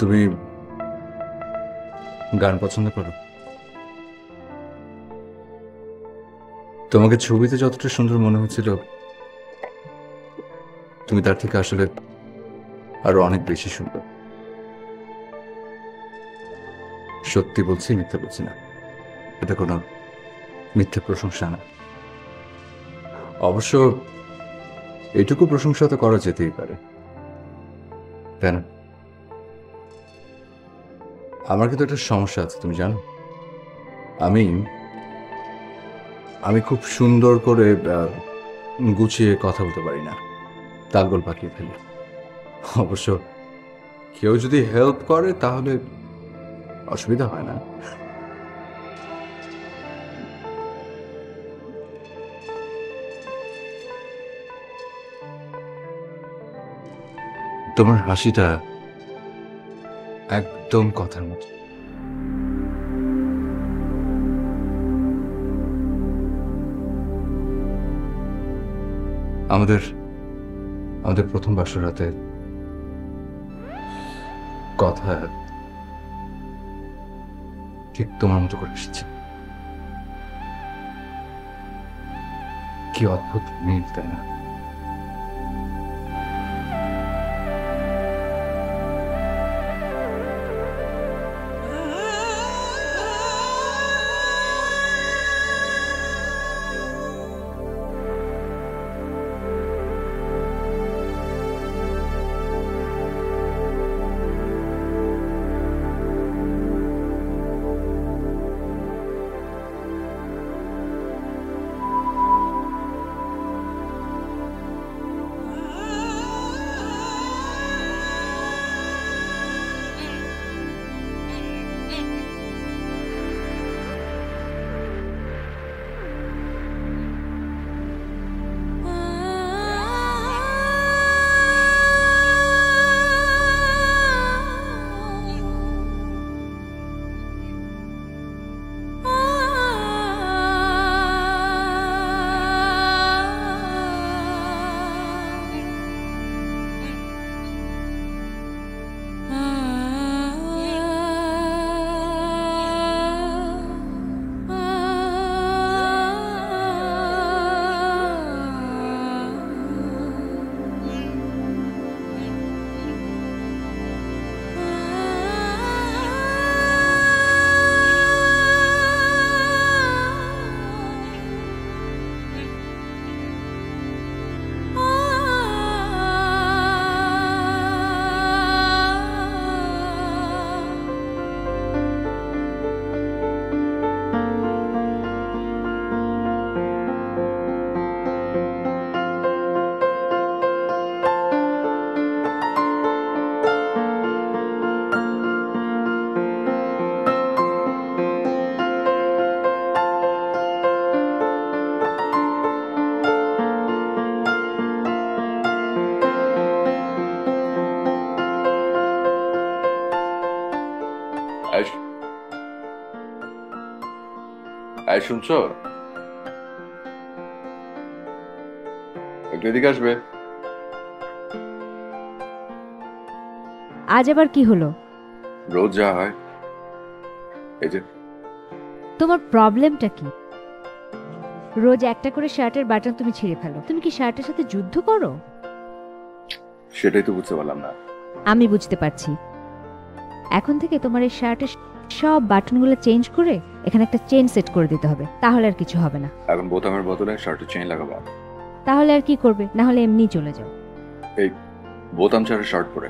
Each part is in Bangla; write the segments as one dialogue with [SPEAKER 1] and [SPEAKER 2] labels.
[SPEAKER 1] তুমি গান পছন্দ করো? তোমাকে ছবিতে যতটা সুন্দর মনে হচ্ছিল তুমি তার থেকে আসলে আরো অনেক বেশি সুন্দর। সত্যি বলছি, মিথ্যা বলছি না। এটা কোনো মিথ্যে প্রশংসা না। অবশ্য এইটুকু প্রশংসা তো করা যেতেই পারে, তাই না? আমার কিন্তু একটা সমস্যা আছে, তুমি জানো। আমি আমি খুব সুন্দর করে গুছিয়ে কথা বলতে পারি না, তালগোল পাকিয়ে ফেলি। অবশ্য কেউ যদি হেল্প করে তাহলে অসুবিধা হয় না। তোমার হাসিটা একদম কথার মতো। আমাদের আমাদের প্রথম বাসর রাতে কথা ঠিক তোমার মতো করে এসেছে। কি অদ্ভুত মিল, তাই না?
[SPEAKER 2] শুনছো? একটু এদিকে আসবে।
[SPEAKER 3] আজ আবার কি হলো?
[SPEAKER 2] রোজ যা হয়। এই যে
[SPEAKER 3] তোমার প্রবলেমটা কি? রোজ একটা করে শার্টের বাটন তুমি ছিঁড়ে ফেলো। তুমি কি শার্টের সাথে যুদ্ধ করো?
[SPEAKER 2] সেটাই তো বুঝতে পারলাম না।
[SPEAKER 3] আমি বুঝতে পারছি। এখন থেকে তোমার এই শার্টের সব বাটনগুলো চেঞ্জ করে এখানে একটা চেইন সেট করে দিতে হবে, তাহলে আর কিছু হবে না।
[SPEAKER 2] এখন বোতামের বদলে শার্টে চেইন লাগাবো?
[SPEAKER 3] তাহলে আর কি করবে? না হলে এমনি চলে যাও।
[SPEAKER 2] এই বোতাম ছাড়া শার্ট পরে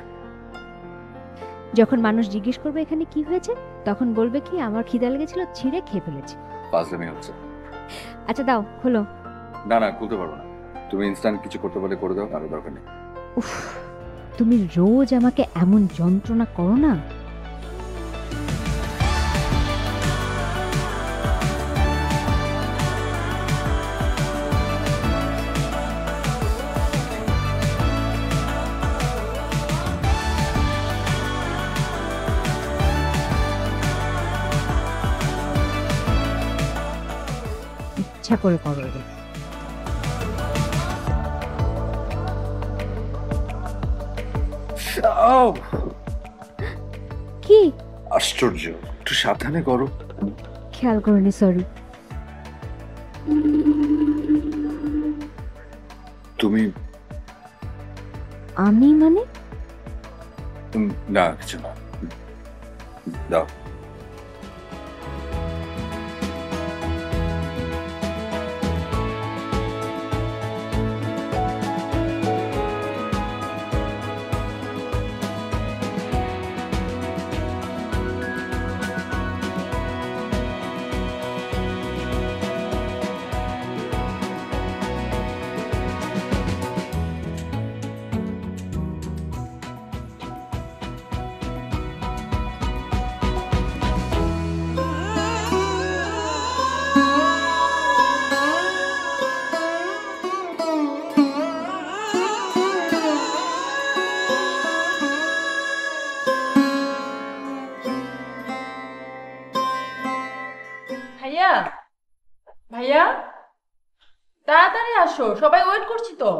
[SPEAKER 3] যখন মানুষ জিজ্ঞেস করবে এখানে কি হয়েছে, তখন বলবে কি আমার খিদা লেগেছিল, ছিঁড়ে খেয়ে ফেলেছি।
[SPEAKER 2] ফাজলামি হচ্ছে।
[SPEAKER 3] আচ্ছা দাও, খোলো।
[SPEAKER 2] না না, খুলতে পারবো না। তুমি ইনস্ট্যান্ট কিছু করতে পারলে করে দাও, আরো দরকার নেই।
[SPEAKER 3] উফ, তুমি রোজ আমাকে এমন যন্ত্রণা করো না। ইচ্ছা করে করো এগুলো। কি?
[SPEAKER 2] আশ্চর্য, একটু সাবধানে করো।
[SPEAKER 3] খেয়াল করিনি, সরি।
[SPEAKER 2] তুমি
[SPEAKER 3] আমি মানে?
[SPEAKER 2] না, কিছু না, দাও।
[SPEAKER 4] ভাইয়া, ভাইয়া, তাড়াতাড়ি আসো, সবাই ওয়েট করছি তো।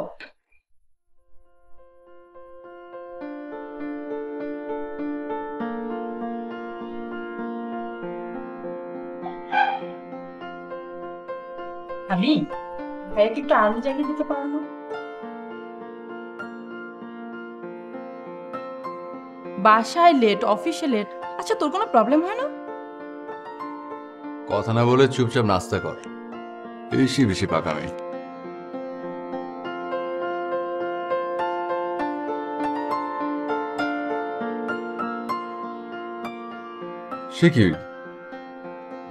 [SPEAKER 4] আমি ভাইয়াকে একটু আর্লি জাগিয়ে দিতে পারো না? বাসায় লেট, অফিসে লেট। আচ্ছা, তোর কোনো প্রবলেম হয় না?
[SPEAKER 1] কথা না বলে চুপচাপ নাস্তা কর, বেশি বেশি পাকামি। সে কি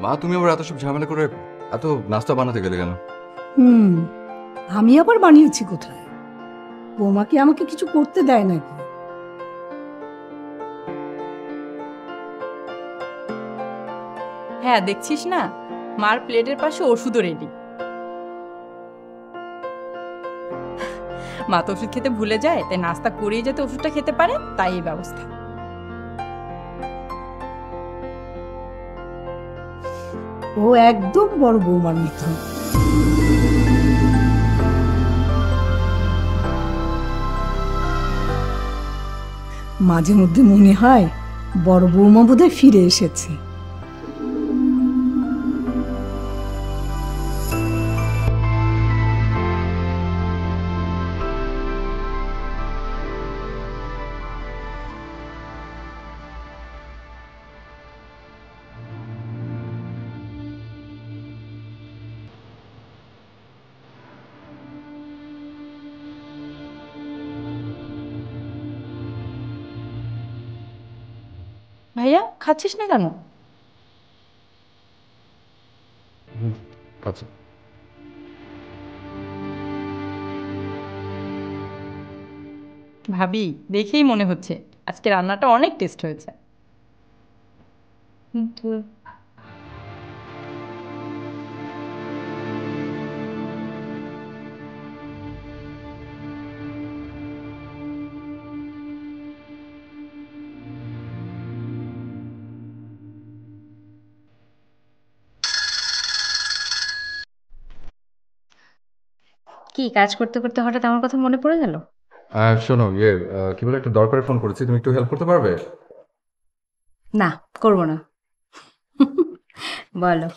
[SPEAKER 1] মা, তুমি আবার এত সব ঝামেলা করে এত নাস্তা বানাতে গেলে কেন?
[SPEAKER 5] আমি আবার বানিয়েছি কোথায়? বৌমাকে আমাকে কিছু করতে দেয় নাকি?
[SPEAKER 4] হ্যাঁ, দেখছিস না, মার প্লেটের পাশে ওষুধও রেডি। মা তো ওষুধ খেতে ভুলে যায়, তাই নাস্তা করেই যাতে ওষুধটা খেতে পারে, তাই এই ব্যবস্থা।
[SPEAKER 5] ও একদম বড় বৌমার মতো। মাঝে মধ্যে মনে হয় বড় বৌমা বোধহয় ফিরে এসেছে।
[SPEAKER 4] ভাইয়া, খাচ্ছিস না কেন?
[SPEAKER 1] আচ্ছা,
[SPEAKER 4] ভাবি, দেখেই মনে হচ্ছে আজকে রান্নাটা অনেক টেস্ট হয়েছে।
[SPEAKER 3] কি কাজ করতে করতে হঠাৎ আমার কথা মনে পড়ে গেল?
[SPEAKER 1] শোনো, কি বলে, একটা দরকারে ফোন করেছি, তুমি একটু হেল্প করতে পারবে?
[SPEAKER 3] না, করব না। বলো।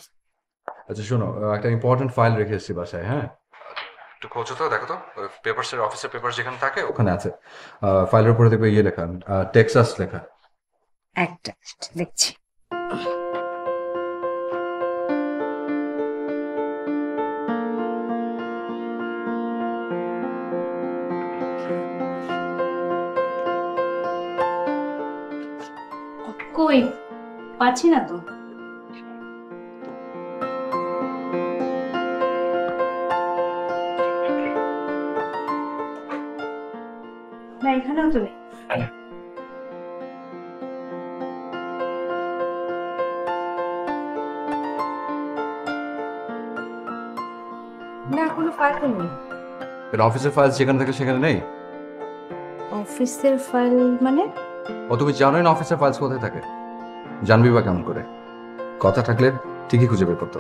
[SPEAKER 1] আচ্ছা শোনো, একটা ইম্পর্টেন্ট ফাইল রেখে এসেছি বাসায়, হ্যাঁ? একটু খোঁজো তো, দেখো তো, পেপারসের অফিসের পেপার যেখানে থাকে ওখানে আছে। ফাইলের উপরে দেখবে লেখা, টেক্সাস লেখা।
[SPEAKER 3] একটা দেখছি। কই, পাচ্ছি না তো। না, এখানেও তো নেই। না, কোনো ফাইল তো নেই।
[SPEAKER 1] অফিসের ফাইল যেখানে থাকে সেখানে নেই?
[SPEAKER 3] অফিসের ফাইল মানে?
[SPEAKER 1] ও, তুমি জানোই না অফিসের ফাইলস কোথায় থাকে? জানবি বা কেমন করে? কথা থাকলে ঠিকই খুঁজে বের করতো।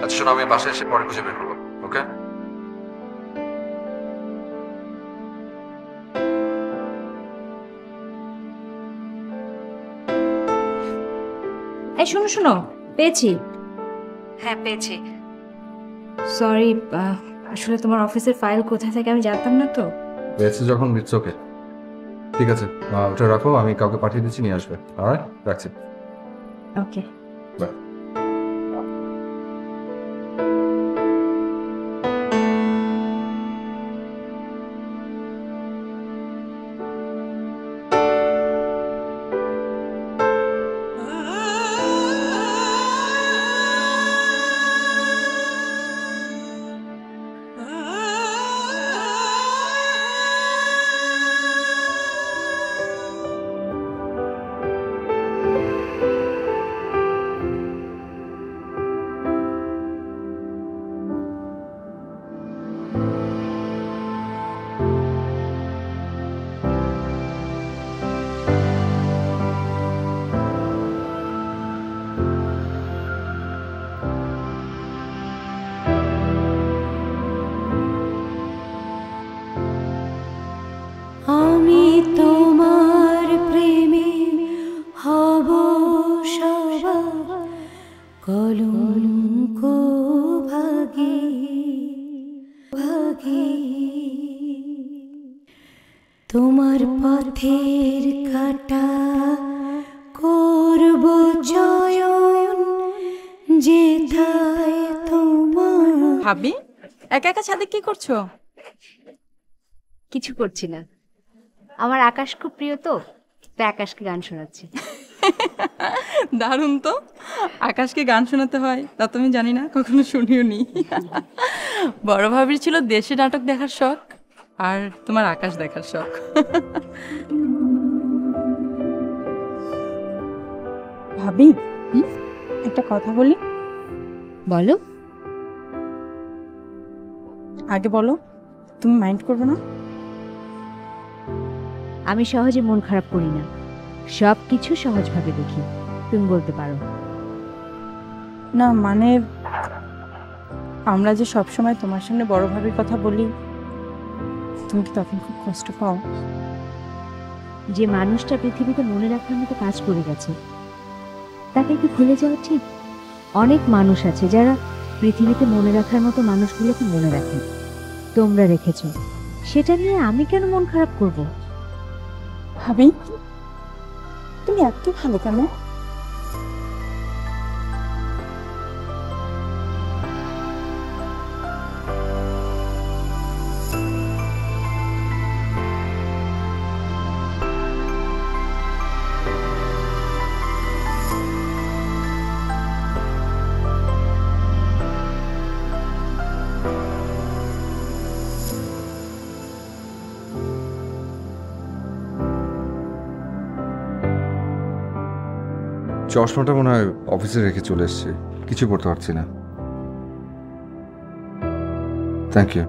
[SPEAKER 1] আচ্ছা শোনো, আমি বাসায় এসে পরে খুঁজে বের করবো, ওকে?
[SPEAKER 3] এই শোনো শোনো, পেয়েছি। হ্যাঁ পেয়েছি। সরি, আসলে তোমার অফিসের ফাইল কোথায় থাকে আমি জানতাম না তো।
[SPEAKER 1] পেয়েছে যখন ইটস ওকে। ঠিক আছে, ওটা রাখো, আমি কাউকে পাঠিয়ে দিচ্ছি, নিয়ে আসবে। অলরাইট, রাখছি।
[SPEAKER 3] ওকে।
[SPEAKER 1] বাই।
[SPEAKER 6] আমি তোমার প্রেমে হব সবার কলঙ্ক ভাগী ভাগী, তোমার পথের কাটা করব চয়ন যেথায় তোমার।
[SPEAKER 4] ভাবি একা একা ছাদে কি করছো?
[SPEAKER 3] কিছু করছি না, আমার আকাশ খুব প্রিয় তো, তাই আকাশকে গান শোনাচ্ছি।
[SPEAKER 4] দারুণ তো, আকাশকে গান শোনাতে হয় তা তো আমি জানি না, কখনো শুনিও নি। বড় ভাবির ছিল দেশে নাটক দেখার শখ, আর তোমার আকাশ দেখার শখ। ভাবি একটা কথা বলি।
[SPEAKER 3] বলো।
[SPEAKER 4] আগে বলো, তুমি মাইন্ড করবে না?
[SPEAKER 3] আমি সহজে মন খারাপ করি না, সব কিছু সহজভাবে দেখি। তুমি বলতে পারো।
[SPEAKER 4] না মানে, আমরা যে সব সময় তোমার সামনে বড় ভাবির কথা বলি, তুমি কি তখন খুব কষ্ট পাও?
[SPEAKER 3] যে মানুষটা পৃথিবীতে মনে রাখার মতো কাজ করে গেছে তাকে কি ভুলে যাওয়া ঠিক? অনেক মানুষ আছে যারা পৃথিবীতে মনে রাখার মতো মানুষগুলোকে মনে রাখে। তোমরা রেখেছ, সেটা নিয়ে আমি কেন মন খারাপ করব?
[SPEAKER 4] ভাবি তুমি এত ভালো কেন?
[SPEAKER 2] চশমাটা মনে হয় অফিসে রেখে চলে এসেছি, কিছু পড়তে পারছি না। Thank you.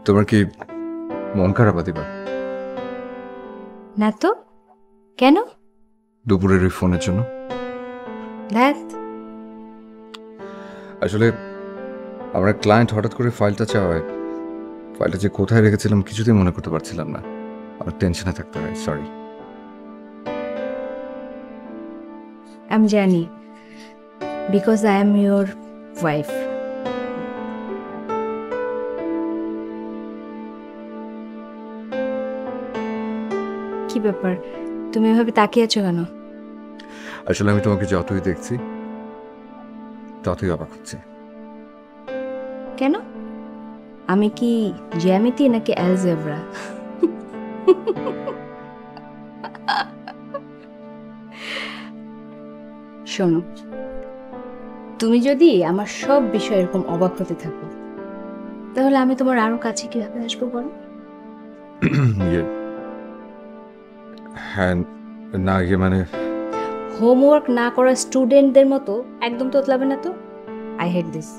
[SPEAKER 2] তোমার কি মন খারাপ আদিবা?
[SPEAKER 3] না তো, কেন?
[SPEAKER 2] দুপুরের ওই ফোনের জন্য?
[SPEAKER 3] ধ্যাত,
[SPEAKER 2] আসলে আমার ক্লায়েন্ট হঠাৎ করে ফাইলটা চাওয়ায়, ফাইলটা যে কোথায় রেখেছিলাম কিছুতেই মনে করতে পারছিলাম না। আমার টেনশনে থাকতে হয়, সরি।
[SPEAKER 3] আমি জানি, because I am your wife. কি ব্যাপার, তুমি এভাবে তাকিয়ে আছো কেন?
[SPEAKER 2] আসলে আমি তোমাকে যতই দেখছি ততই অবাক হচ্ছে।
[SPEAKER 3] কেন? আমি কি জ্যামিতি নাকি অ্যালজেব্রা? শোনো, তুমি যদি আমার সব বিষয় এরকম অবাক হতে থাকো, তাহলে আমি তোমার আরো কাছে কিভাবে আসবো বলো?
[SPEAKER 2] হ্যাঁ, না ইয়ে মানে
[SPEAKER 3] হোমওয়ার্ক না করা স্টুডেন্টদের মতো একদম তোতলাবে না তো। I hate this.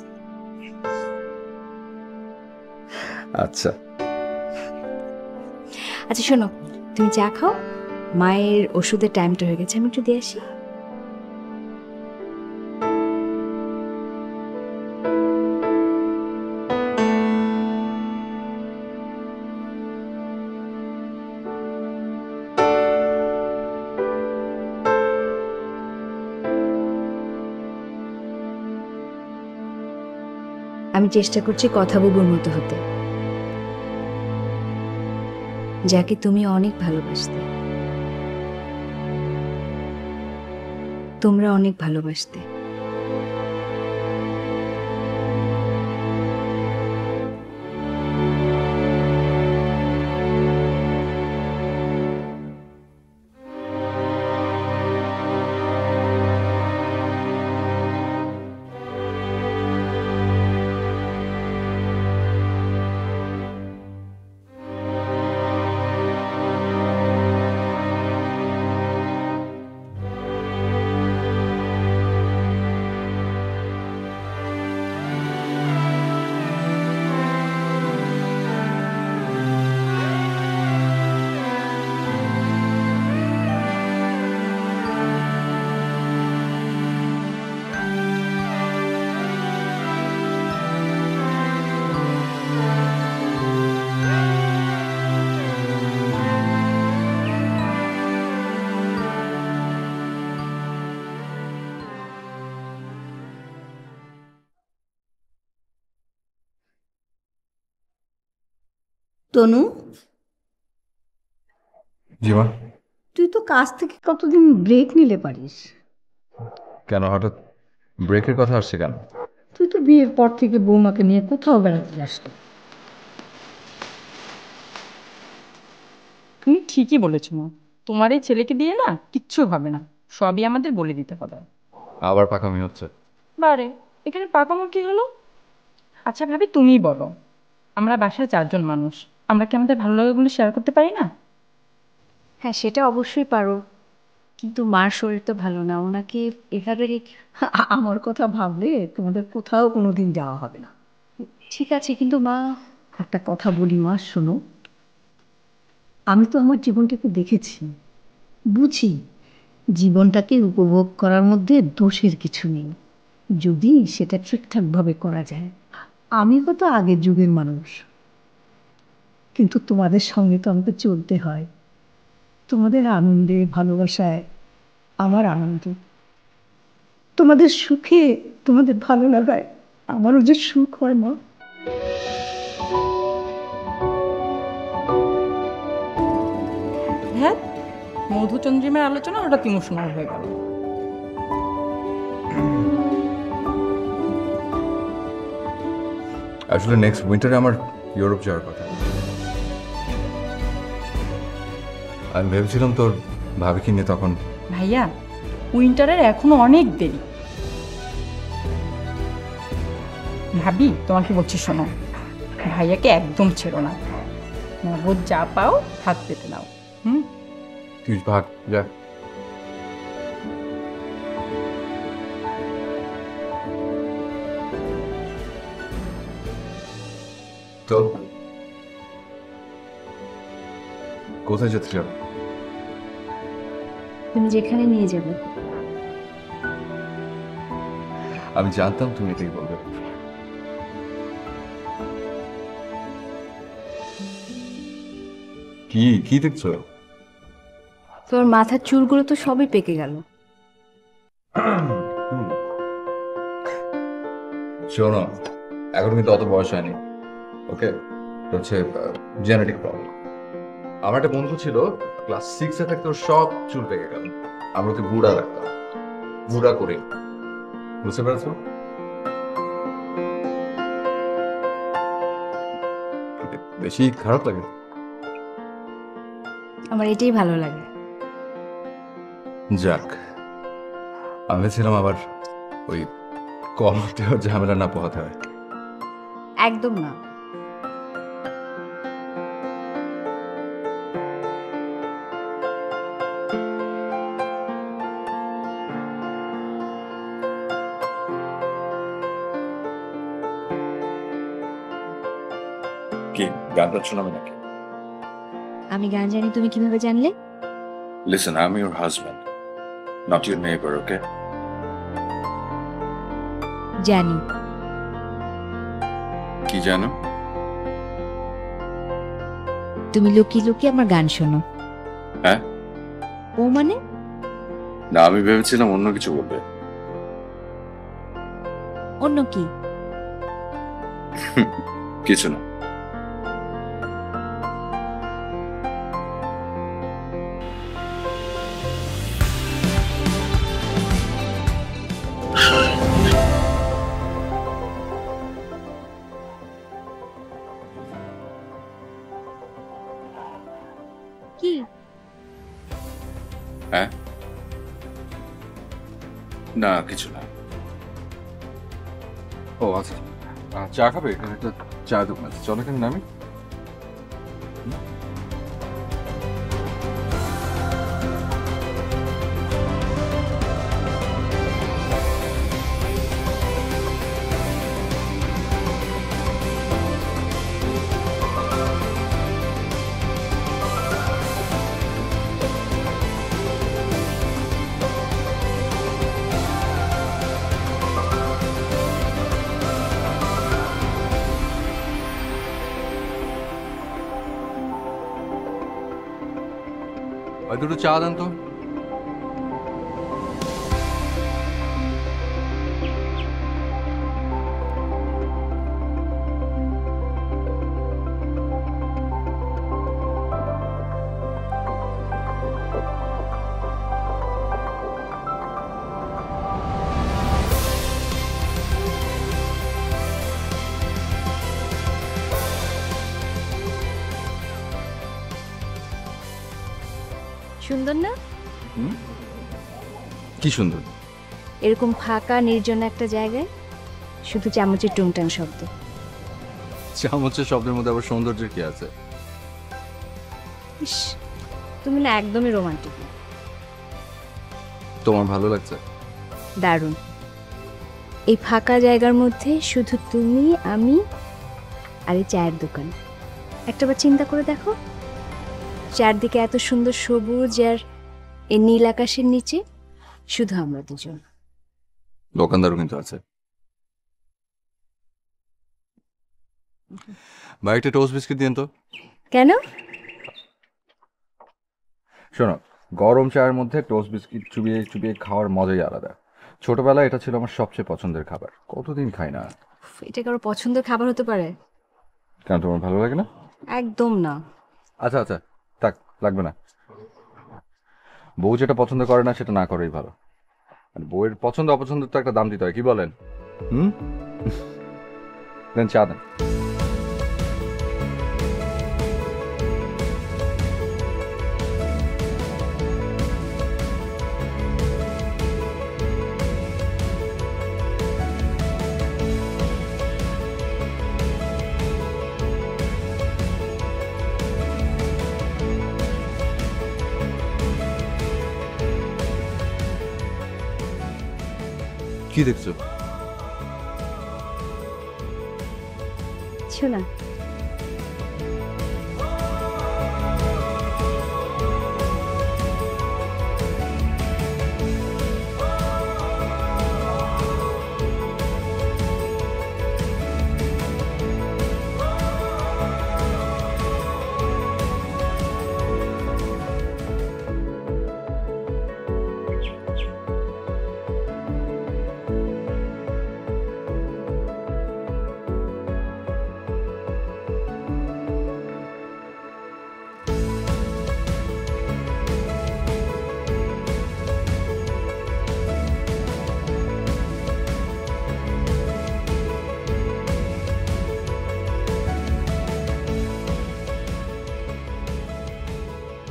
[SPEAKER 2] আচ্ছা,
[SPEAKER 3] আচ্ছা শোনো, তুমি চা খাও, মায়ের ওষুধের টাইমটা হয়ে গেছে, আমি একটু দিয়ে আসি। আমি চেষ্টা করছি কথা বুবুর মতো হতে, যাকে তুমি অনেক ভালোবাসতে, তোমরা অনেক ভালোবাসতে।
[SPEAKER 5] তনু,
[SPEAKER 2] জি মা।
[SPEAKER 5] তুই তো কাজ থেকে কতদিন ব্রেক নিলে পারিস?
[SPEAKER 2] কেন হঠাৎ ব্রেকের কথা আসছে কেন?
[SPEAKER 5] তুই তো বিয়ের পর থেকে বৌমাকে নিয়ে কোথাও বেড়াতে যাস না।
[SPEAKER 4] তুমি ঠিকই বলেছো মা, তোমার এই ছেলেকে দিয়ে না কিচ্ছু হবে না, সবই আমাদের বলে দিতে হবে।
[SPEAKER 2] আবার পাকামি হচ্ছে।
[SPEAKER 4] বারে, এখানে পাকামো কি হলো? আচ্ছা ভাবি, তুমিই বলো, আমরা বাসায় 4 জন মানুষ, আমরা কি আমাদের ভালো লাগাগুলো শেয়ার করতে পারি না?
[SPEAKER 3] হ্যাঁ, সেটা অবশ্যই পারো, কিন্তু মার শরীর তো ভালো না, ওনাকে এভাবে
[SPEAKER 5] আমার কথা ভাবলে তোমাদের কোথাও কোনোদিন যাওয়া হবে না।
[SPEAKER 3] ঠিক আছে, কিন্তু মা।
[SPEAKER 5] একটা কথা বলি মা, শোনো, আমি তো আমার জীবনটাকে দেখেছি, বুঝি জীবনটাকে উপভোগ করার মধ্যে দোষের কিছু নেই, যদি সেটা ঠিকঠাকভাবে করা যায়। আমি তো আগের যুগের মানুষ, কিন্তু তোমাদের সঙ্গে তো আমাকে চলতে হয়। তোমাদের আনন্দে ভালোবাসায় আমার আনন্দ, তোমাদের সুখে তোমাদের ভালো লাগায় আমারও যে সুখ হয় মা।
[SPEAKER 4] হ্যাঁ, মধুচন্দ্রিমার আলোচনা হঠাৎ ইমোশনাল হয়ে গেল।
[SPEAKER 2] আসলে নেক্সট উইন্টারে আমার ইউরোপ যাওয়ার কথা। আমি ভেবেছিলাম তোর ভাবিকে নিয়ে তখন।
[SPEAKER 4] ভাইয়া, উইন্টারের এখনো অনেক দেরি। ভাবি, তোমাকে বলছি শোনো, ভাইয়াকে একদম ছেড়ো না, নগদ যা পাও হাত পেতে নাও।
[SPEAKER 2] তুই ভাগ যা। তো কোথায় যেতে চাও?
[SPEAKER 3] তুমি যেখানে নিয়ে যাবে।
[SPEAKER 2] আমি জানতাম তুমি এটাই বলবে। কি কি দেখছো?
[SPEAKER 3] তোর মাথার চুলগুলো তো সবই পেকে গেল।
[SPEAKER 2] শোনো, এখন কিন্তু অত বয়স হয়নি, ওকে? হচ্ছে জেনেটিক প্রবলেম। আমার একটা বন্ধু ছিল, ক্লাস 6-এ থাকতে ওর সব চুল পেকে গেল। আমরা ওকে বুড়া রাখতাম, বুড়া করে। বুঝতে পেরেছো? বেশি খারাপ লাগে?
[SPEAKER 3] আমার এটাই ভালো লাগে।
[SPEAKER 2] যাক, আমি ছিলাম আবার ওই কলতেও ঝামেলা না পোহাতে হয়।
[SPEAKER 3] একদম না।
[SPEAKER 2] কি
[SPEAKER 7] গানটা শোনাবে নাকি?
[SPEAKER 3] আমি গান জানি তুমি কিভাবে জানলে?
[SPEAKER 7] Listen, I'm your husband, not your neighbor, okay?
[SPEAKER 3] জানি।
[SPEAKER 7] কি জানো?
[SPEAKER 3] তুমি লুকিয়ে লুকিয়ে আমার গান শোনো।
[SPEAKER 7] হ্যাঁ?
[SPEAKER 3] ও মানে?
[SPEAKER 7] না, আমি ভেবেছিলাম অন্য কিছু বলবে।
[SPEAKER 3] অন্য কি?
[SPEAKER 7] কিছু না।
[SPEAKER 3] কি?
[SPEAKER 7] হ্যাঁ? না, কিছু না।
[SPEAKER 2] ও আচ্ছা, চা খাবে? এখানে একটা চা দোকান আছে, চলো এখানে নামি। আর দুটো চা দেন তো।
[SPEAKER 3] সুন্দর না?
[SPEAKER 2] কি সুন্দর।
[SPEAKER 3] এরকম ফাঁকা নির্জন একটা জায়গায় শুধু চামচের টুংটাং শব্দ।
[SPEAKER 2] চামচের শব্দের মধ্যে আবার সৌন্দর্যের কি আছে?
[SPEAKER 3] ইস, তুমি না একদমই রোমান্টিক না।
[SPEAKER 2] তোমার ভালো লাগছে?
[SPEAKER 3] দারুণ। এই ফাঁকা জায়গার মধ্যে শুধু তুমি, আমি আর এই চায়ের দোকান। একটাবার চিন্তা করে দেখো, চারদিকে এত সুন্দর সবুজ আর এই নীল আকাশের নিচে শুধু আমরা দুজন।
[SPEAKER 2] দোকানদারও কিন্তু আছে। ভাই একটা টোস্ট বিস্কিট দিন তো।
[SPEAKER 3] কেন?
[SPEAKER 2] শোনো, গরম চায়ের মধ্যে টোস্ট বিস্কিট চুবিয়ে চুবিয়ে খাওয়ার মজাই আলাদা। ছোটবেলায় এটা ছিল আমার সবচেয়ে পছন্দের খাবার, কতদিন খাই না।
[SPEAKER 3] এটা কারো পছন্দের খাবার হতে পারে?
[SPEAKER 2] কেন, তোমার ভালো লাগে না?
[SPEAKER 3] একদম না।
[SPEAKER 2] আচ্ছা আচ্ছা, থাক, লাগবে না। বউ যেটা পছন্দ করে না সেটা না করেই ভালো। আর বউয়ের পছন্দ অপছন্দের তো একটা দাম দিতে হয়, কি বলেন? দেন চা দেন। কি দেখছো?
[SPEAKER 3] কিছু না।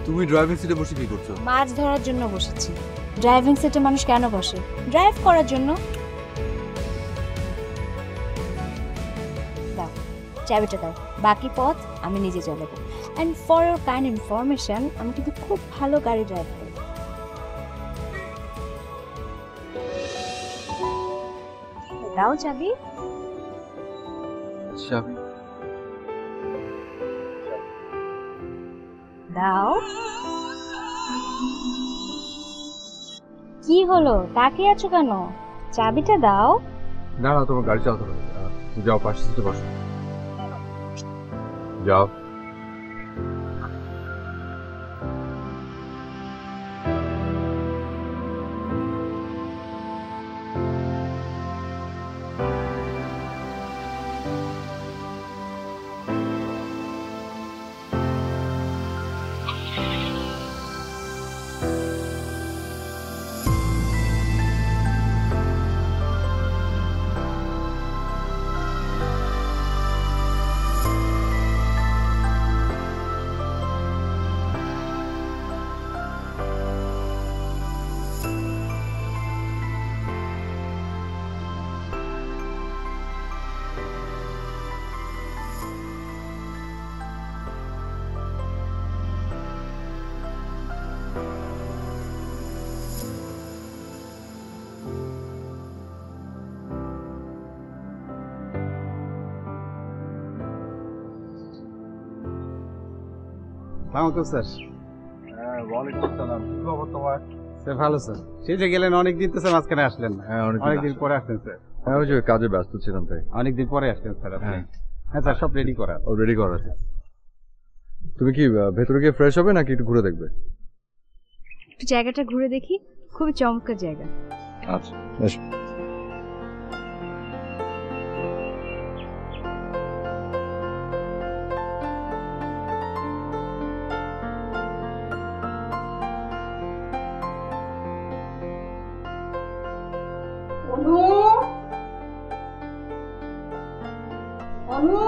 [SPEAKER 2] তুমি ড্রাইভিং সিটে বসে কি করছো?
[SPEAKER 3] মাছ ধরার জন্য বসেছি। ড্রাইভিং সিটে মানুষ কেন বসে? ড্রাইভ করার জন্য। দাও, চাবিটা দাও। বাকি পথ আমি নিজে চালাবো। And for your kind information, আমি কিন্তু খুব ভালো গাড়ি ড্রাইভ করি। দাও চাবি।
[SPEAKER 2] চাবি?
[SPEAKER 3] দাও। কি হলো, তাকিয়ে আছো কেন? চাবিটা দাও।
[SPEAKER 2] না না, তোমার গাড়ি চালাতে হবে। যাও, পাশে সিটে বসো। যাও।
[SPEAKER 8] সালামালাইকুম স্যার।
[SPEAKER 2] হ্যাঁ, ওয়ালাইকুম আসসালাম। কি খবর তোমার?
[SPEAKER 8] স্যার ভালো স্যার। সেই যে গেলেন অনেকদিন তো স্যার, মাঝখানে আসলেন না।
[SPEAKER 2] হ্যাঁ,
[SPEAKER 8] অনেকদিন পরে আসলেন স্যার।
[SPEAKER 2] হ্যাঁ, ওই যে কাজে ব্যস্ত ছিলাম তাই।
[SPEAKER 8] অনেকদিন পরে আসলেন স্যার আপনি।
[SPEAKER 2] হ্যাঁ।
[SPEAKER 8] হ্যাঁ স্যার, সব রেডি করা।
[SPEAKER 2] ও রেডি করা আছে। তুমি কি ভেতরে গিয়ে ফ্রেশ হবে নাকি একটু ঘুরে দেখবে?
[SPEAKER 3] একটু জায়গাটা ঘুরে দেখি, খুবই চমৎকার জায়গা।
[SPEAKER 2] আচ্ছা, বেশ।
[SPEAKER 4] অনু, অনু,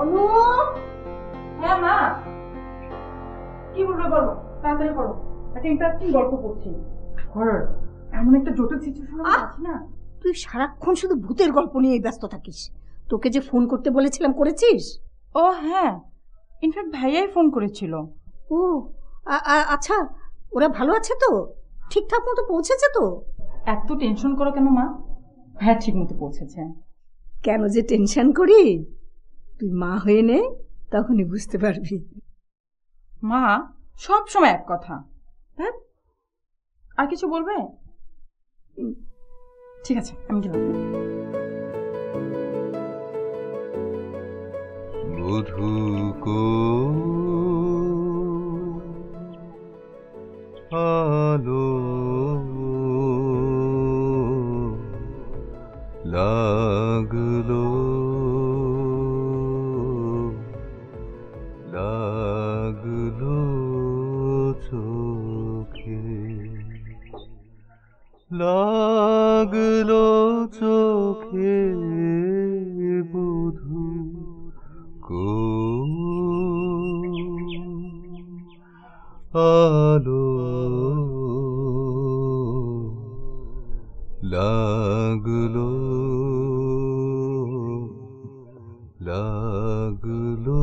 [SPEAKER 4] অনু। হ্যাঁ মা, কি বলবে বলো, তাড়াতাড়ি করো। একটা ইন্টারেস্টিং গল্প পড়ছি। হরর, এমন একটা জটিল সিচুয়েশন আছে না।
[SPEAKER 5] তুই সারাক্ষণ শুধু ভূতের গল্প নিয়েই ব্যস্ত থাকিস। তোকে যে ফোন করতে বলেছিলাম, করেছিস?
[SPEAKER 4] ও হ্যাঁ, ইনফ্যাক্ট ভাইয়াই ফোন করেছিল।
[SPEAKER 5] ও আচ্ছা, ওরা ভালো আছে তো? ঠিকঠাক মতো পৌঁছেছে তো?
[SPEAKER 4] এত টেনশন করো কেন মা? ভাইয়া ঠিক মতো পৌঁছেছে।
[SPEAKER 5] কেন যে টেনশন করি? তুই মা হয়ে নে, তখনই বুঝতে পারবি।
[SPEAKER 4] মা সব সময় এক কথা। হ্যাঁ, আর কিছু বলবে? ঠিক আছে, আমি গেলাম।
[SPEAKER 1] বধূ কো আলো লাগলো লাগলো চোখে লাগলো চোখে বধূ কো আলো লাগলো লাগলো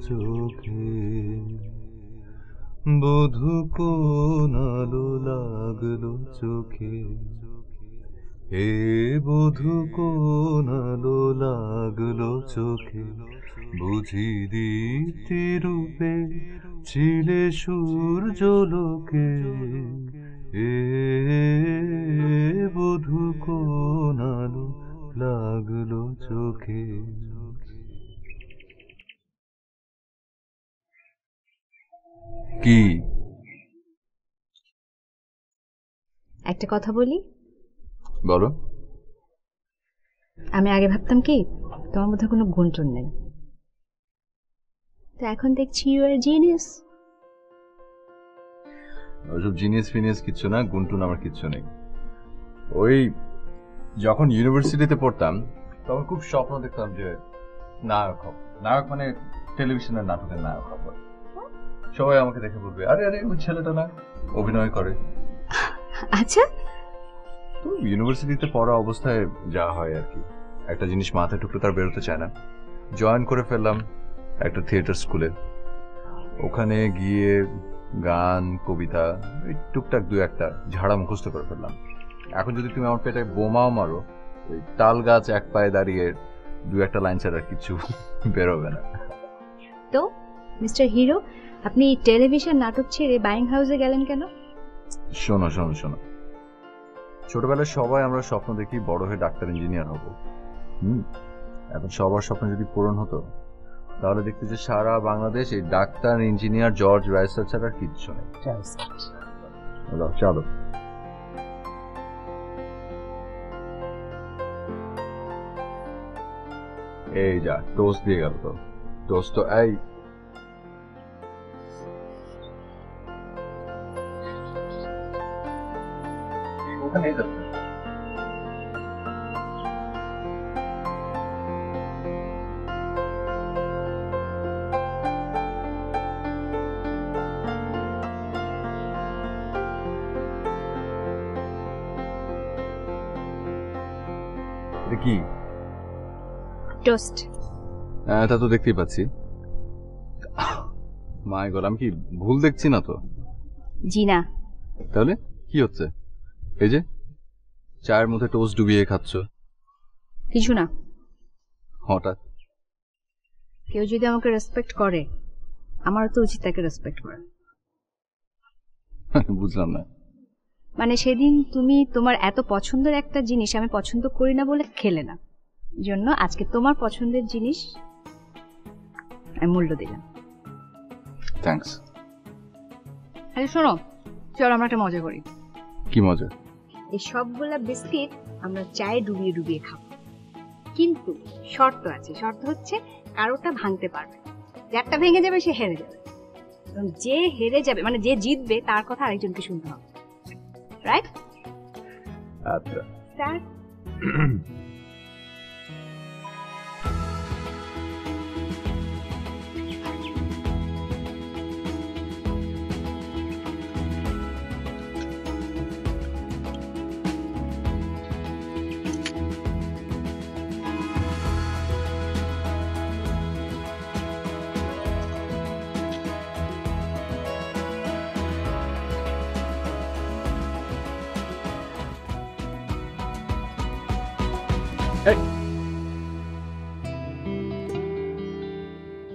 [SPEAKER 1] চোখে বধূ কোন আলো লাগলো চোখে হে বধূ কোন আলো লাগলো চোখে বুঝি দীপ্তি রূপে ছিলে সূর্যলোকে হে বধূ কোন আলো লাগলো চোখে। কি
[SPEAKER 3] একটা কথা বলি,
[SPEAKER 2] বলো।
[SPEAKER 3] আমি আগে ভাবতাম কি তোমার মধ্যে কোনো গুণটুন নেই, তো এখন দেখছি ইউ আর জিনিয়াস।
[SPEAKER 2] ওসব জিনিয়াস ফিনিয়াস কিচ্ছু না, গুনটুন আমার কিচ্ছু নেই। ওই যখন ইউনিভার্সিটিতে পড়তাম তখন খুব স্বপ্ন দেখতাম যে নায়ক হব। নায়ক মানে টেলিভিশনের নাটকের নায়ক হব। সবাই আমাকে দেখে বলবে, আরে আরে ওই ছেলেটা না অভিনয় করে।
[SPEAKER 3] আচ্ছা,
[SPEAKER 2] তো ইউনিভার্সিটিতে পড়া অবস্থায় যা হয় আর কি, একটা জিনিস মাথায় ঢুকলে তার বেরোতে চায় না। জয়েন করে ফেললাম একটা থিয়েটার স্কুলে। ওখানে গিয়ে গান কবিতা এই টুকটাক দু একটা ঝাড়া মুখস্থ করে ফেললাম। এখন যদি তুমি আমার পেটে বোমাও মারো, ওই তাল গাছ এক পায়ে দাঁড়িয়ে দু একটা লাইন ছাড়া আর কিছু বেরোবে না।
[SPEAKER 3] তো মিস্টার হিরো, আপনি টেলিভিশন নাটক ছেড়ে বাইং হাউসে গেলেন কেন?
[SPEAKER 2] শোনো শোনো শোনো, ছোটবেলায় সবাই আমরা স্বপ্ন দেখি বড় হয়ে ডাক্তার ইঞ্জিনিয়ার হব। এখন সবার স্বপ্ন যদি পূরণ হতো তাহলে দেখতে যে সারা বাংলাদেশ এই ডাক্তার ইঞ্জিনিয়ার জর্জ রাইসার ছাড়া আর কিচ্ছু নেই। চলো এই যা টোস্ট দিয়ে গেল তো, টোস্ট তো এই ওখানে যাচ্ছে। এটা কি?
[SPEAKER 3] টোস্ট।
[SPEAKER 2] তা তো দেখতেই পাচ্ছি। মাই গড, আমি কি ভুল দেখছি না তো?
[SPEAKER 3] জি না।
[SPEAKER 2] তাহলে কি হচ্ছে? এই যে চায়ের মধ্যে টোস্ট ডুবিয়ে খাচ্ছ।
[SPEAKER 3] কিছু না।
[SPEAKER 2] হঠাৎ
[SPEAKER 3] কেউ যদি আমাকে রেসপেক্ট করে, আমারও তো উচিত তাকে রেসপেক্ট করা।
[SPEAKER 2] বুঝলাম না।
[SPEAKER 3] মানে সেদিন তুমি তোমার এত পছন্দের একটা জিনিস আমি পছন্দ করি না বলে খেলে না, জন্য আজকে তোমার পছন্দের জিনিস আমি মূল্য দিলাম।
[SPEAKER 2] থ্যাঙ্কস।
[SPEAKER 3] আরে শোনো, চলো আমরা একটা মজা করি।
[SPEAKER 2] কি মজা?
[SPEAKER 3] এই সবগুলা বিস্কিট আমরা চায়ে ডুবিয়ে ডুবিয়ে খাবো, কিন্তু শর্ত আছে। শর্ত হচ্ছে কারোটা ভাঙতে পারবে, যারটা ভেঙে যাবে সে হেরে যাবে। যে হেরে যাবে মানে যে জিতবে তার কথা আরেকজনকে শুনতে হবে, রাইট?
[SPEAKER 2] আচ্ছা
[SPEAKER 3] স্টার্ট।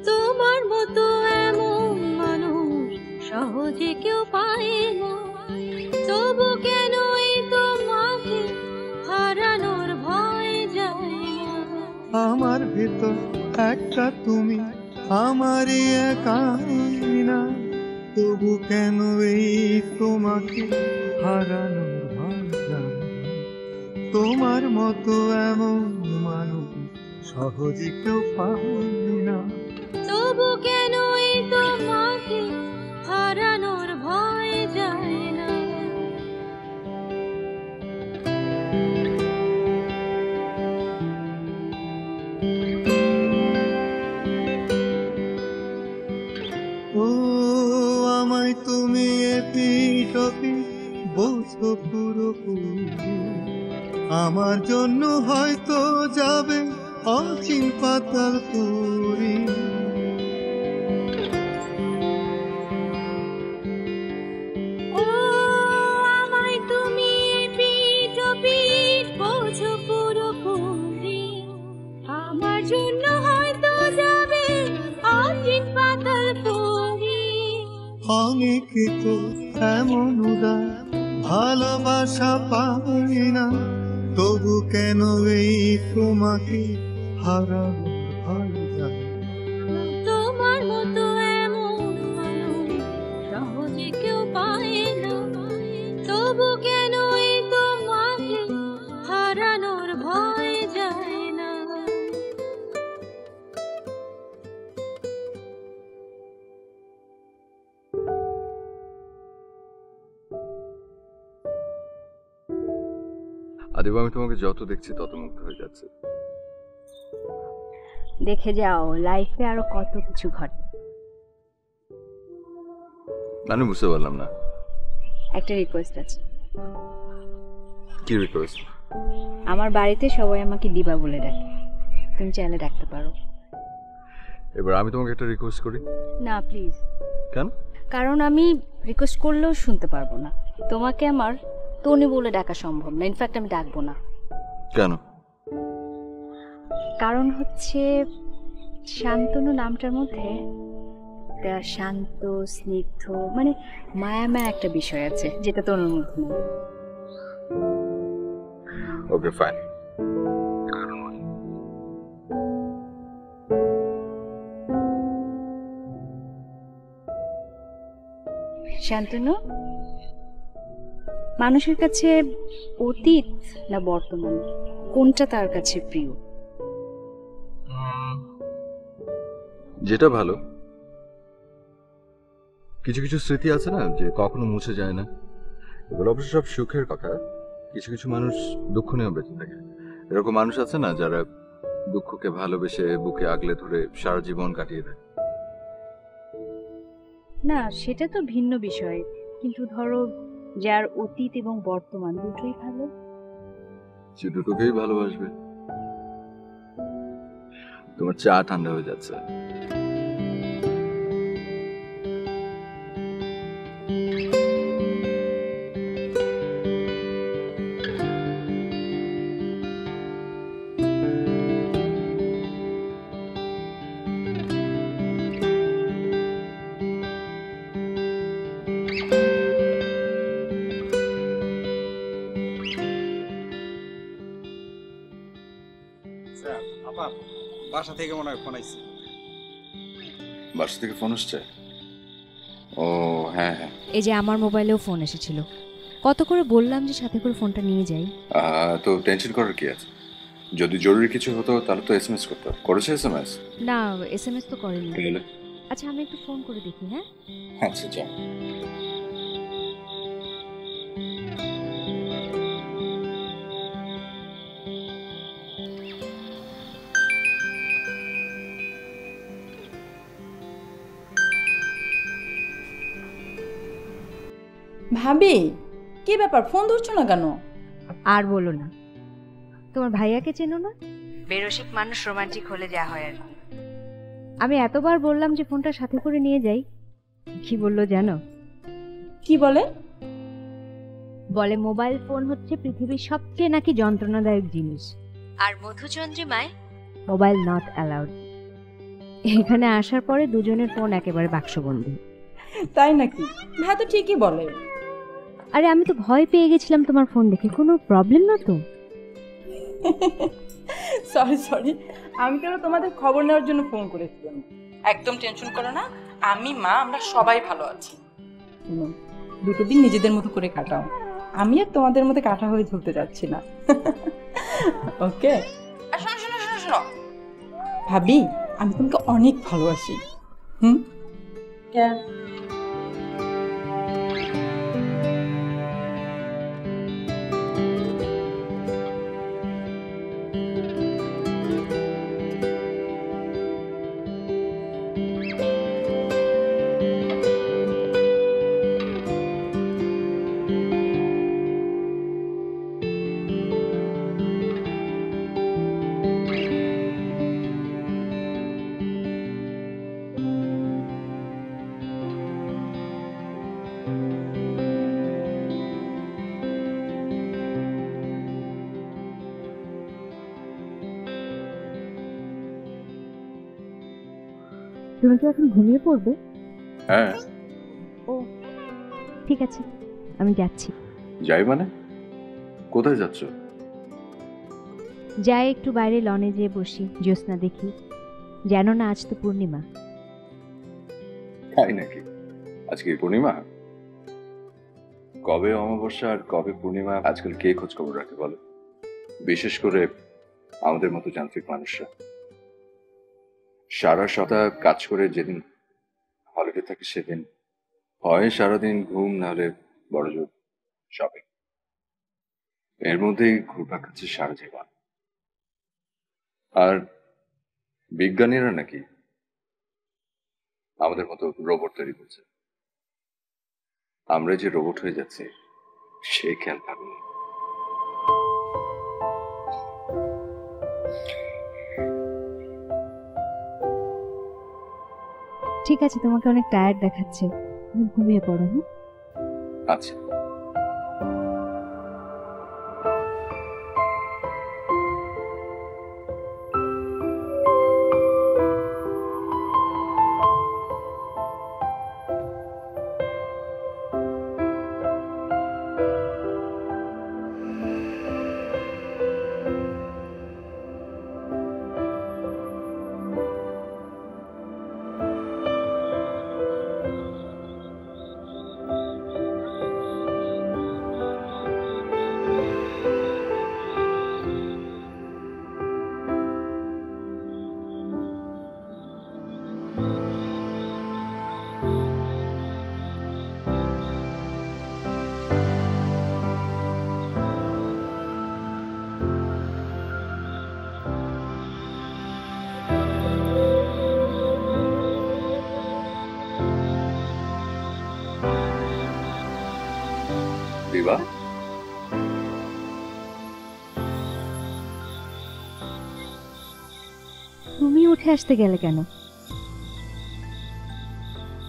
[SPEAKER 6] তোমার মতো এমন মানুষ সহজে কেউ পায় না, তবু কেন এই তোমাকে হারানোর ভয় যায় না।
[SPEAKER 9] আমার ভেতর একটা তুমি, আমারই একাইনা, তবু কেন এই তোমাকে হারানোর ভয় যায় না। তোমার মতো এমন মানুষ সহজে কেউ পায় না,
[SPEAKER 6] তবু কেন এই তোমাকে হারানোর ভয় যায় না।
[SPEAKER 9] ও আমায় তুমি এপিটপি বলছো পুরোপুরি, আমার জন্য হয়তো যাবে অচিন পাতাল পুরি।
[SPEAKER 6] ও আমায় তুমি পিঠ বোঝো পুরোপুরি, আমার জন্য হয়তো যাবে অচিন পাতাল পুরি।
[SPEAKER 9] অনেকে তো এমন উদার ভালোবাসা পাই না, তবু কেন এই তোমাকে হারানো ভয় যায় না।
[SPEAKER 6] তোমার মতো এমন মানুষ সহজে কেউ পায় না, তবু কেন এই তোমাকে হারানোর ভয় যায় না।
[SPEAKER 2] আদিবা, আমি তোমাকে যত দেখছি তত মুগ্ধ হয়ে যাচ্ছে।
[SPEAKER 3] দেখে যাও, লাইফে আরো কত কিছু ঘটে।
[SPEAKER 2] আমি বুঝতে পারলাম না।
[SPEAKER 3] একটা রিকোয়েস্ট আছে।
[SPEAKER 2] কি রিকোয়েস্ট?
[SPEAKER 3] আমার বাড়িতে সবাই আমাকে দিবা বলে ডাকে, তুমি চাইলে ডাকতে পারো।
[SPEAKER 2] এবার আমি তোমাকে একটা রিকোয়েস্ট করি।
[SPEAKER 3] না প্লিজ।
[SPEAKER 2] কেন?
[SPEAKER 3] কারণ আমি রিকোয়েস্ট করলেও শুনতে পারবো না। তোমাকে আমার তনি বলে ডাকা সম্ভব না, ইনফ্যাক্ট আমি ডাকবো না।
[SPEAKER 2] কেন?
[SPEAKER 3] কারণ হচ্ছে শান্তনু নামটার মধ্যে একটা শান্ত স্নিগ্ধ মানে মায়া মায়া একটা বিষয় আছে, যেটা তোর মধ্যে নেই।
[SPEAKER 2] Okay fine.
[SPEAKER 3] শান্তনু, মানুষের কাছে অতীত না বর্তমান কোনটা তার কাছে প্রিয়?
[SPEAKER 2] যেটা ভালো। কিছু কিছু স্মৃতি আছে না যে কখনো মুছে যায় না, এগুলো অবশ্য সব সুখের কথা। কিছু কিছু মানুষ দুঃখ নিয়েও বেঁচে থাকে। এরকম মানুষ আছে না যারা দুঃখকে ভালোবেসে বুকে আগলে ধরে সারা জীবন কাটিয়ে দেয়।
[SPEAKER 3] না, সেটা তো ভিন্ন বিষয়, কিন্তু ধরো যার অতীত এবং বর্তমান দুটোই ভালো।
[SPEAKER 2] সে দুটোকেই ভালোবাসবে। তোমার চা ঠান্ডা হয়ে যাচ্ছে।
[SPEAKER 8] আপা, বাসা থেকে মনে হয় ফোন আইছে।
[SPEAKER 7] বাসা থেকে ফোন আসছে? ও হ্যাঁ হ্যাঁ।
[SPEAKER 3] এই যে আমার মোবাইলেও ফোন এসেছিল, কত করে বললাম যে সাথে করে ফোনটা নিয়ে যাই।
[SPEAKER 7] তো টেনশন করার কি আছে? যদি জরুরি কিছু হতো তাহলে তো এসএমএস করতে। করেছে এসএমএস?
[SPEAKER 3] না, এসএমএস তো করেনি।
[SPEAKER 7] তাহলে
[SPEAKER 3] আচ্ছা, আমি একটু ফোন করে দেখি। হ্যাঁ
[SPEAKER 7] আচ্ছা যা।
[SPEAKER 4] ভাবি, কি ব্যাপার, ফোন ধরছো না কেন?
[SPEAKER 3] আর বলো না, তোমার ভাইয়াকে চেনো না? বেরসিক মানুষ, রোমান্টিক হলে যা হয় আর কি। আমি এতবার বললাম যে ফোনটা সাথে করে নিয়ে যাই, কি বললো জানো?
[SPEAKER 4] কি বলে?
[SPEAKER 3] বলে মোবাইল ফোন হচ্ছে পৃথিবীর সবচেয়ে নাকি যন্ত্রণাদায়ক জিনিস, আর মধুচন্দ্রিমায় মোবাইল নট অ্যালাউড। এখানে আসার পরে দুজনের ফোন একেবারে বাক্সবন্দি।
[SPEAKER 4] তাই নাকি? ভাই তো ঠিকই বলে।
[SPEAKER 3] আরে আমি তো ভয় পেয়ে গেছিলাম তোমার ফোন দেখে। কোনো প্রবলেম না তো?
[SPEAKER 4] সরি সরি, আমি তো তোমাদের খবর নেওয়ার জন্য ফোন করেছিলাম। একদম টেনশন করো না, আমি মা আমরা সবাই ভালো আছি। দুটো দিন নিজেদের মতো করে কাটাও, আমি আর তোমাদের মধ্যে কাটা হয়ে ঝুলতে যাচ্ছি না। ওকে? আর শোনো শোনো শোনো শোনো ভাবি, আমি তোমাকে অনেক ভালোবাসি। কেন?
[SPEAKER 3] তুমি কি এখন ঘুমিয়ে পড়বে?
[SPEAKER 7] হ্যাঁ।
[SPEAKER 3] ও ঠিক আছে, আমি যাচ্ছি।
[SPEAKER 7] যাই মানে? কোথায় যাচ্ছ?
[SPEAKER 3] যাই একটু বাইরে লনে যেয়ে বসি, জ্যোৎস্না দেখি। জানো না আজ তো পূর্ণিমা।
[SPEAKER 7] তাই নাকি? আজকে পূর্ণিমা? কবে অমাবস্যা আর কবে পূর্ণিমা আজকাল কে খোঁজ খবর রাখে বলো? বিশেষ করে আমাদের মতো যান্ত্রিক মানুষরা। সারা সপ্তাহ কাজ করে যেদিন হলিডে থাকে সেদিন হয় সারাদিন ঘুম, নাহলে বড় জোর শপিং। এর মধ্যেই ঘুরপাক খাচ্ছে সারা জীবন। আর বিজ্ঞানীরা নাকি আমাদের মতো রোবট তৈরি করছে। আমরা যে রোবট হয়ে যাচ্ছি সে খেয়াল থাকবে।
[SPEAKER 3] ঠিক আছে, তোমাকে অনেক টায়ার্ড দেখাচ্ছে, তুমি ঘুমিয়ে পড়ো।
[SPEAKER 7] আচ্ছা। দিবা,
[SPEAKER 3] তুমি উঠে আসতে গেলে কেন?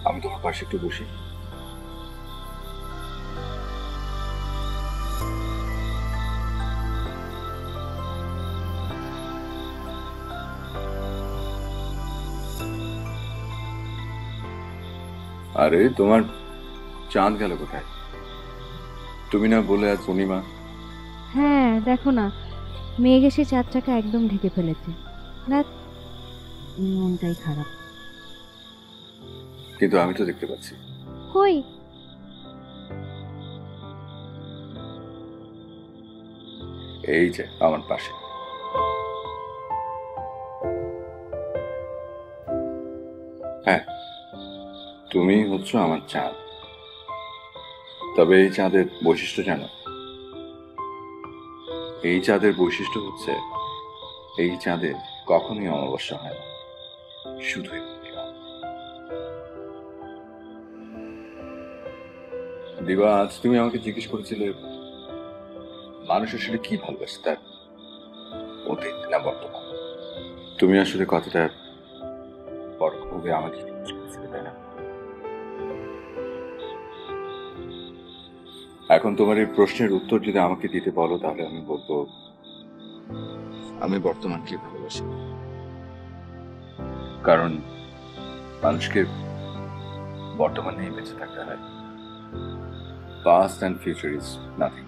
[SPEAKER 7] আমি তোমার পাশে একটু বসি। আরে তোমার চাঁদ গেল কোথায়? তুমি না বলে আজ পূর্ণিমা।
[SPEAKER 3] হ্যাঁ দেখো না, মেঘ এসে চাঁদটাকে একদম ঢেকে ফেলেছে। না, মনটাই খারাপ।
[SPEAKER 7] কিন্তু আমি তো দেখতে পাচ্ছি।
[SPEAKER 3] কই?
[SPEAKER 7] এই যে আমার পাশে। হ্যাঁ, তুমি হচ্ছ আমার চাঁদ। তবে এই চাঁদের বৈশিষ্ট্য জানো? এই চাঁদের বৈশিষ্ট্য হচ্ছে এই চাঁদের কখনোই অমাবস্যা হয় না, শুধুই পূর্ণিমা। দিবা, আজ তুমি আমাকে জিজ্ঞেস করেছিলে মানুষ আসলে কি ভালোবাসে, তার অতীত না বর্তমান। তুমি আসলে কথাটা পরোক্ষভাবে আমাকে জিজ্ঞেস করেছিলে, তাই না? এখন তোমার এই প্রশ্নের উত্তর যদি আমাকে দিতে বলো, তাহলে আমি বলবো আমি বর্তমানকে ভালোবাসি। কারণ মানুষকে বর্তমান নিয়ে বেঁচে থাকতে হয়। Past and future is nothing.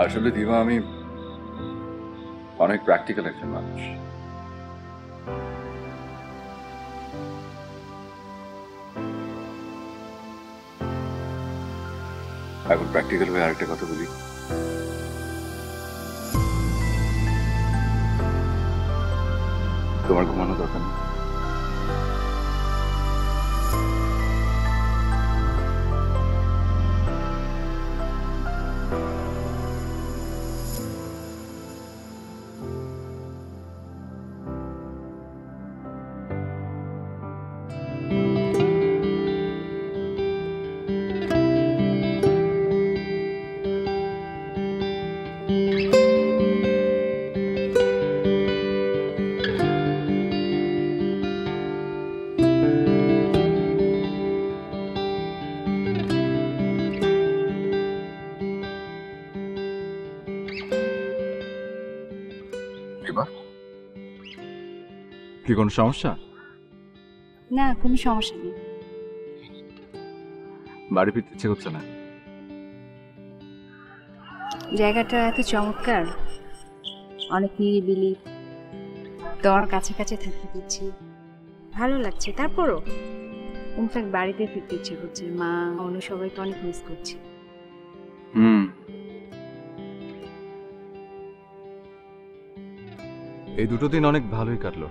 [SPEAKER 7] আসলে দিবা, আমি অনেক প্র্যাকটিক্যাল একজন মানুষ। এখন প্র্যাকটিক্যাল হয়ে আরেকটা কথা বলি। তোমার ঘুমানো দরকার নেই। দিবা, কি কোনো সমস্যা?
[SPEAKER 3] না, কোনো সমস্যা নেই।
[SPEAKER 7] বাড়ি ফিরতে ইচ্ছে করছে না?
[SPEAKER 3] জায়গাটা এত চমৎকার, অনেক নিরিবিলি, তোমার কাছে কাছে থাকতে দিচ্ছি, ভালো লাগছে। তারপরও ইনফ্যাক্ট বাড়িতে ফিরতে ইচ্ছে করছে। মা, অন্য সবাইকে অনেক মিস করছি।
[SPEAKER 1] এই দুটো দিন অনেক ভালোই কাটলো।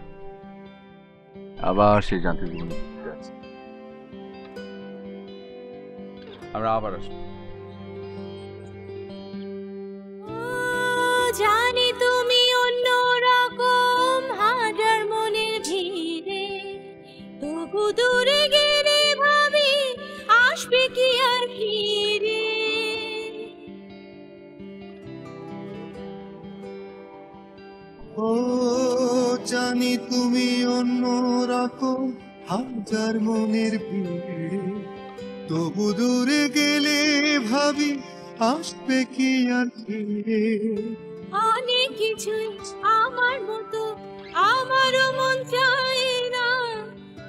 [SPEAKER 1] আবার সেই যান্ত্রিক জীবনে ফিরে যাচ্ছি। আমরা আবার আসবো।
[SPEAKER 6] জানি তুমি অন্য রকম হাজার মনের ভিড়ে, তবু দূরে গেলে ভাবি আসবে কি আর ফিরে।
[SPEAKER 9] ও জানি তুমি অন্য রকম হাজার মনের ভিড়ে, তবু দূরে গেলে ভাবি আসবে কি আর ফিরে।
[SPEAKER 6] অনেক কিছুই আমার মতো আমারও মন চায় না,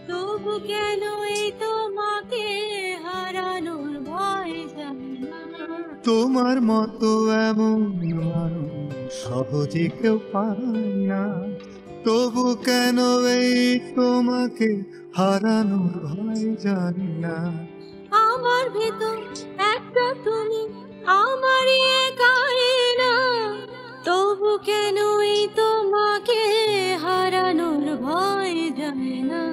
[SPEAKER 6] তবু কেন এই তোমাকে হারানোর ভয় জানি না।
[SPEAKER 9] তোমার মতো এমন মানুষ সহজে কেউ পায় না, তবু কেন এই তোমাকে হারানোর ভয় জানি না।
[SPEAKER 6] আমার ভেতর একটা তুমি আমারই একাই না, তবু কেন এই তোমাকে হারানোর ভয় জানে না।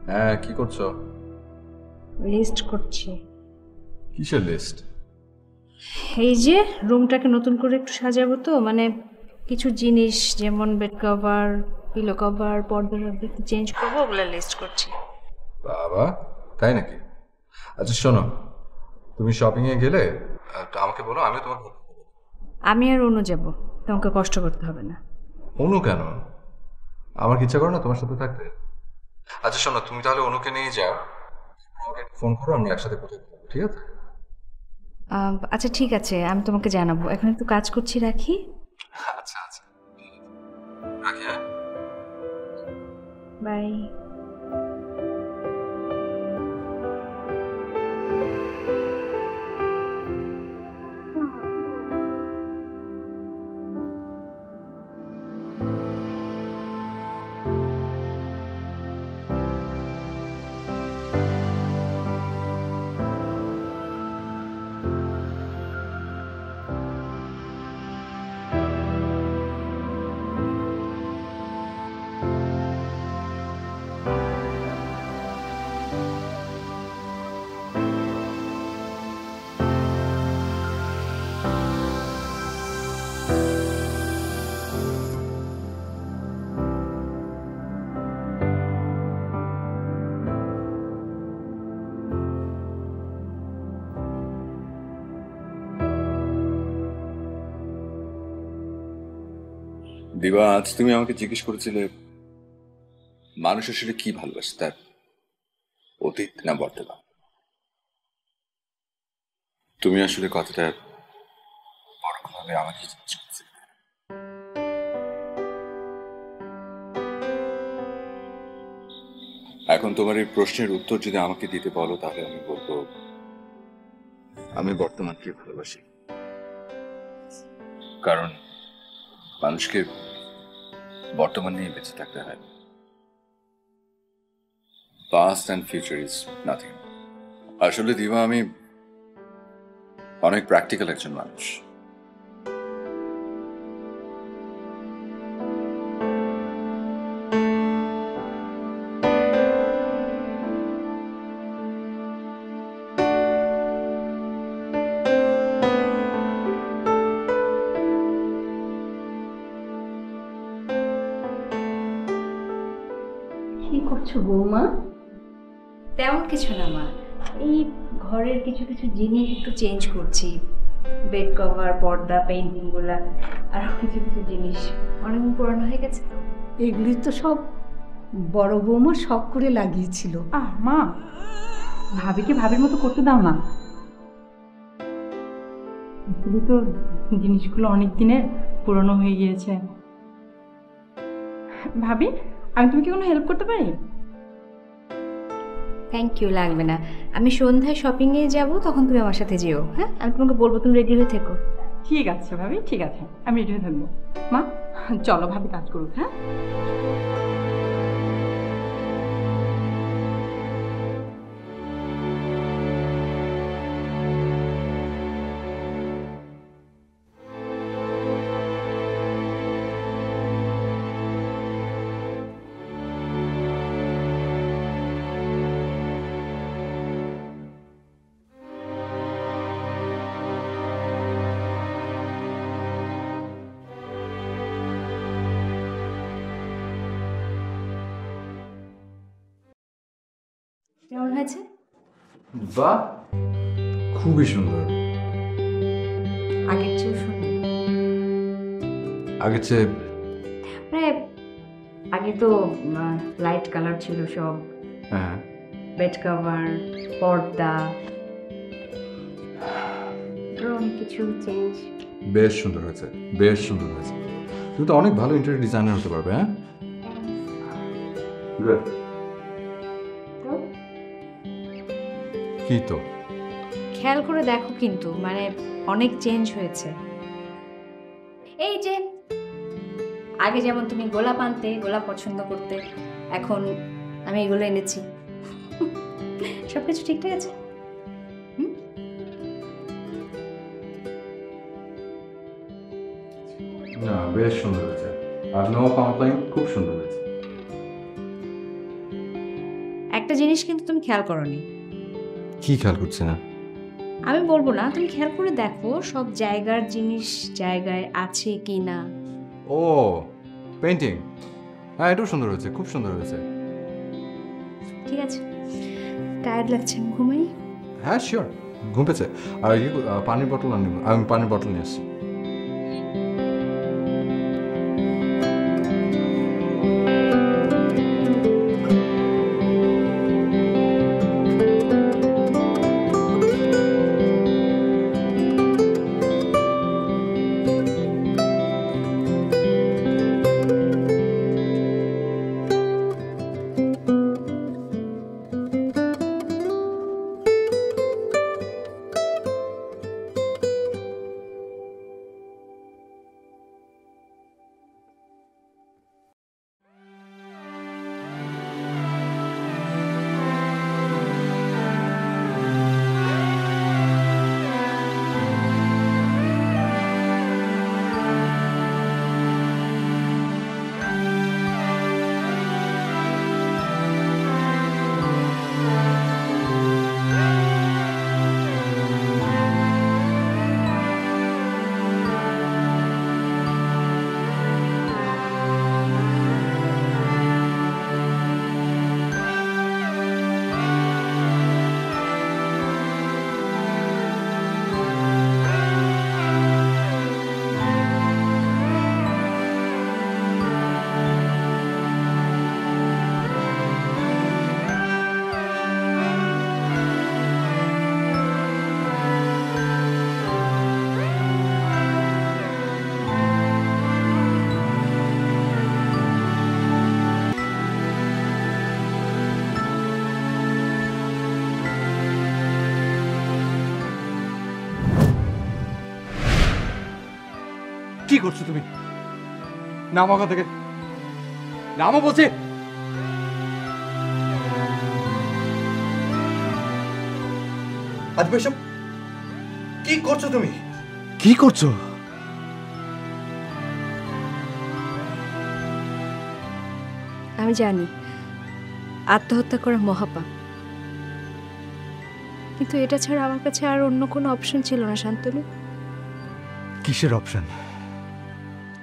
[SPEAKER 2] হ্যাঁ, কি করছো?
[SPEAKER 3] লিস্ট করছি।
[SPEAKER 2] কিসের লিস্ট?
[SPEAKER 3] এই যে রুমটাকে নতুন করে একটু সাজাবো, তো মানে কিছু জিনিস যেমন বেড কভার, পিলো কভার, পর্দা একটু চেঞ্জ করবো, ওগুলো লিস্ট করছি।
[SPEAKER 2] বাবা, তাই নাকি? আচ্ছা শোনো, তুমি শপিং এ গেলে আমাকে বলো, আমি তোমাকে।
[SPEAKER 3] আমি আর অনু যাব, তোমাকে কষ্ট করতে হবে না।
[SPEAKER 2] অনু কেন? আমার কি ইচ্ছা করে না তোমার সাথে থাকতে? আচ্ছা শোনো, তুমি তাহলে অনুকে নিয়ে যাও, আমাকে ফোন করো, আমরা একসাথে কোথায় যাবো, ঠিক আছে?
[SPEAKER 3] আচ্ছা ঠিক আছে, আমি তোমাকে জানাবো। এখন একটু কাজ করছি, রাখি।
[SPEAKER 2] আচ্ছা আচ্ছা, রাখি। হ্যাঁ,
[SPEAKER 3] বাই।
[SPEAKER 7] দিবা, আজ তুমি আমাকে জিজ্ঞেস করেছিলে মানুষ আসলে কি ভালোবাসে, তার অতীত না বর্তমান। তুমি আসলে কথাটা পরোক্ষভাবে আমাকে জিজ্ঞেস করেছিলে। এখন তোমার এই প্রশ্নের উত্তর যদি আমাকে দিতে বলো, তাহলে আমি বলবো আমি বর্তমানকে ভালোবাসি। কারণ মানুষকে বর্তমান নিয়ে বেঁচে থাকতে হয়। Past and future is nothing. আসলে দিবা, আমি অনেক প্র্যাকটিক্যাল একজন মানুষ।
[SPEAKER 5] কি করছো বৌমা?
[SPEAKER 3] তেমন কিছু না মা, এই ঘরের কিছু কিছু জিনিস একটু চেঞ্জ করছি। বেড কভার, পর্দা, পেইন্টিং গুলা, আর কিছু কিছু জিনিস অনেক পুরানো হয়ে গেছে তো।
[SPEAKER 5] এগুলি তো সব বড় বৌমা শখ করে লাগিয়েছিল।
[SPEAKER 4] মা, ভাবিকে ভাবির মতো করতে দাও না। আসলে তো জিনিসগুলো অনেক দিনের পুরনো হয়ে গিয়েছে। ভাবি, আমি তোমাকে কোনো হেল্প করতে পারি?
[SPEAKER 3] থ্যাংক ইউ, লাগবে না। আমি সন্ধ্যায় শপিংয়ে যাব, তখন তুমি আমার সাথে যেও। হ্যাঁ, আমি তোমাকে বলবো, তুমি রেডি হয়ে থেকো।
[SPEAKER 4] ঠিক আছে ভাবি, ঠিক আছে, আমি রেডি হয়ে থাকবো। মা চলো, ভাবি কাজ করুক। হ্যাঁ,
[SPEAKER 3] কেমন হয়েছে?
[SPEAKER 2] বাহ, খুবই সুন্দর।
[SPEAKER 3] আগের চেয়েও সুন্দর।
[SPEAKER 2] আগের চেয়ে
[SPEAKER 3] মানে আগে তো লাইট কালার ছিল সব,
[SPEAKER 2] হ্যাঁ,
[SPEAKER 3] বেড কভার, পর্দা, অনেক কিছু চেঞ্জ।
[SPEAKER 2] বেশ সুন্দর হয়েছে, বেশ সুন্দর হয়েছে। তুমি তো অনেক ভালো ইন্টেরিয়র ডিজাইনার হতে পারবে। হ্যাঁ, গুড।
[SPEAKER 3] তো
[SPEAKER 2] কি তো?
[SPEAKER 3] খেয়াল করে দেখো, কিন্তু মানে অনেক চেঞ্জ হয়েছে। এই যে আগে যেমন তুমি গোলাপ আনতে, গোলাপ পছন্দ করতে, এখন আমি এগুলো এনেছি। সবকিছু ঠিকঠাক আছে?
[SPEAKER 2] না, বেশ সুন্দর হয়েছে। আর নো কমপ্লেইন, খুব সুন্দর হয়েছে।
[SPEAKER 3] একটা জিনিস কিন্তু তুমি খেয়াল করোনি।
[SPEAKER 1] কি খেয়াল করছে না?
[SPEAKER 3] আমি বলবো না, তুমি খেয়াল করে দেখো সব জায়গার জিনিস জায়গায় আছে কি না।
[SPEAKER 1] ও পেন্টিং, হ্যাঁ এটাও সুন্দর হয়েছে, খুব সুন্দর হয়েছে।
[SPEAKER 3] ঠিক আছে, টায়ার্ড লাগছে, আমি ঘুমাই।
[SPEAKER 1] হ্যাঁ শিওর, ঘুম পেয়েছে। আর পানির বটল আনবো, আমি পানির বটল নিয়ে আসছি। কি করছো তুমি? নামো ওখান থেকে, নামো বলছি। আদিবা এসব কি করছো তুমি? কি করছো?
[SPEAKER 3] আমি জানি আত্মহত্যা করা মহাপাপ, কিন্তু এটা ছাড়া আমার কাছে আর অন্য কোনো অপশন ছিল না শান্তনু।
[SPEAKER 1] কিসের অপশন?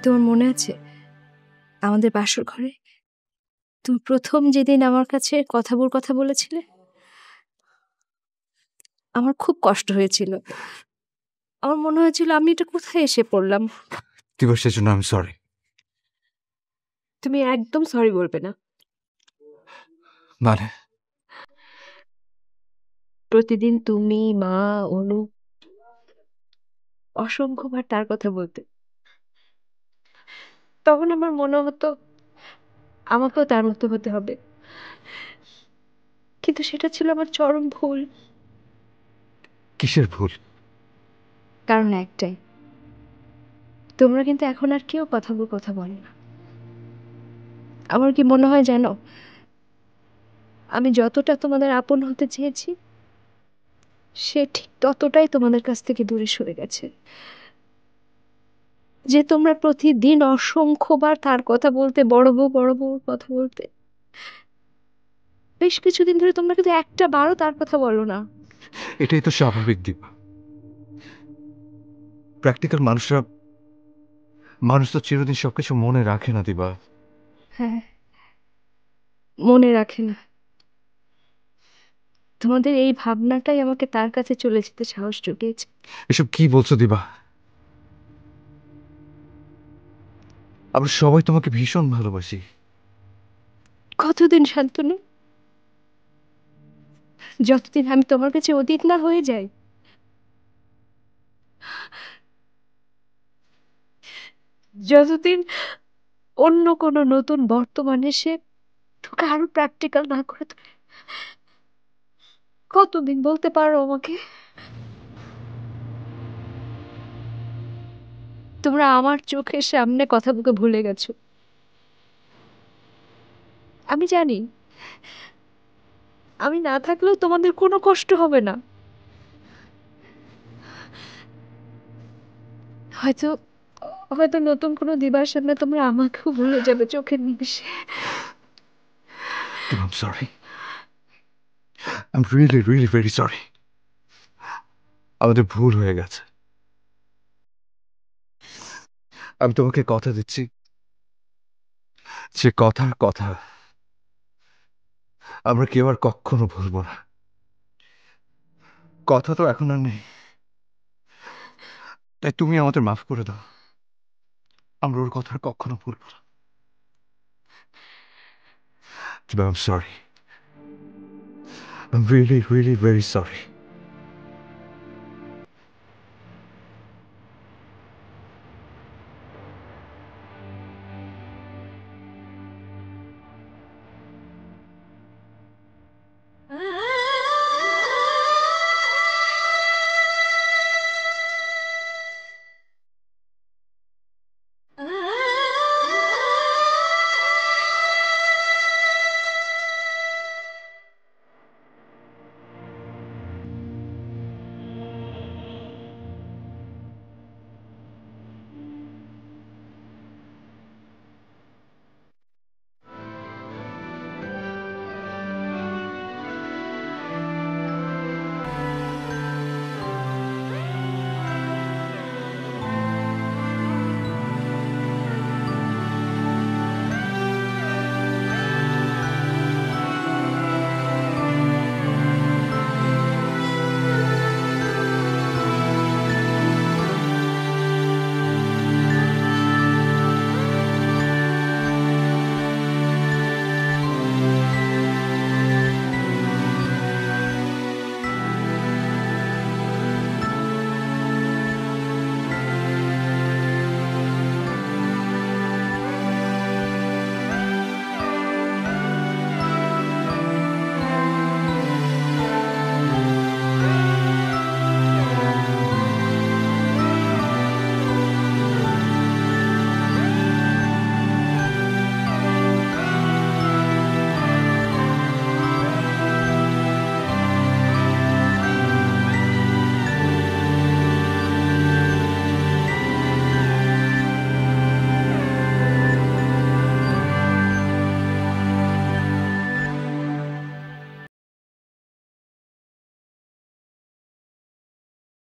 [SPEAKER 3] তোমার মনে আছে আমাদের বাসর ঘরে তুমি প্রথম যেদিন আমার কাছে কথা বলেছিলে? আমার খুব কষ্ট হয়েছিল, আমার মনে হয়েছিল আমি এটা কোথায় এসে পড়লাম।
[SPEAKER 1] দিবসের জন্য আমি সরি।
[SPEAKER 3] তুমি একদম সরি বলবে না।
[SPEAKER 1] মানে
[SPEAKER 3] প্রতিদিন তুমি, মা, অনু অসংখ্যবার তার কথা বলতে, তখন আমার মনে হতো আমাকেও তার মতো হতে হবে, কিন্তু সেটা ছিল আমার চরম ভুল।
[SPEAKER 1] কিসের ভুল?
[SPEAKER 3] কারণ একটাই, তোমরা কিন্তু এখন আর কেউ কথা বলে না। আমার কি মনে হয় জানো, আমি যতটা তোমাদের আপন হতে চেয়েছি সে ঠিক ততটাই তোমাদের কাছ থেকে দূরে সরে গেছে। যে তোমরা প্রতিদিন অসংখ্যবার তার কথা বলতে, বড় বউর কথা বলতে, বেশ কিছুদিন ধরে তোমরা কিন্তু একটা বারও তার কথা বলো না।
[SPEAKER 1] এটাই তো স্বাভাবিক দিবা। প্র্যাকটিক্যাল মানুষ তো চিরদিন সবকিছু মনে রাখে না দিবা।
[SPEAKER 3] হ্যাঁ, মনে রাখে না। তোমাদের এই ভাবনাটাই আমাকে তার কাছে চলে যেতে সাহস জুগিয়েছে।
[SPEAKER 1] এসব কি বলছো দিবা? আমরা সবাই তোমাকে ভীষণ ভালোবাসি।
[SPEAKER 3] কতদিন শান্তনু? যতদিন আমি তোমার কাছে অতীত না হয়ে যাই। যতদিন অন্য কোনো নতুন বর্তমান এসে তোকে আরো প্র্যাকটিক্যাল না করে তোলে। কতদিন বলতে পারো আমাকে? তোমরা আমার চোখের সামনে কথা বলতে ভুলে গেছো। আমি জানি আমি না থাকলেও তোমাদের কোনো কষ্ট হবে না। হয়তো হয়তো নতুন কোনো দিবার সামনে তোমরা আমাকেও ভুলে যাবে চোখের নিমেষে।
[SPEAKER 1] I'm sorry. I'm really, really very sorry. আমাদের ভুল হয়ে গেছে। আমি তোমাকে কথা দিচ্ছি, যে কথার কথা আমরা কেউ আর কখনো ভুলবো না। কথা তো এখন আর নেই, তাই তুমি আমাদের মাফ করে দাও। আমরা ওর কথা আর কখনো ভুলবো না। I'm sorry. I'm really, really very sorry.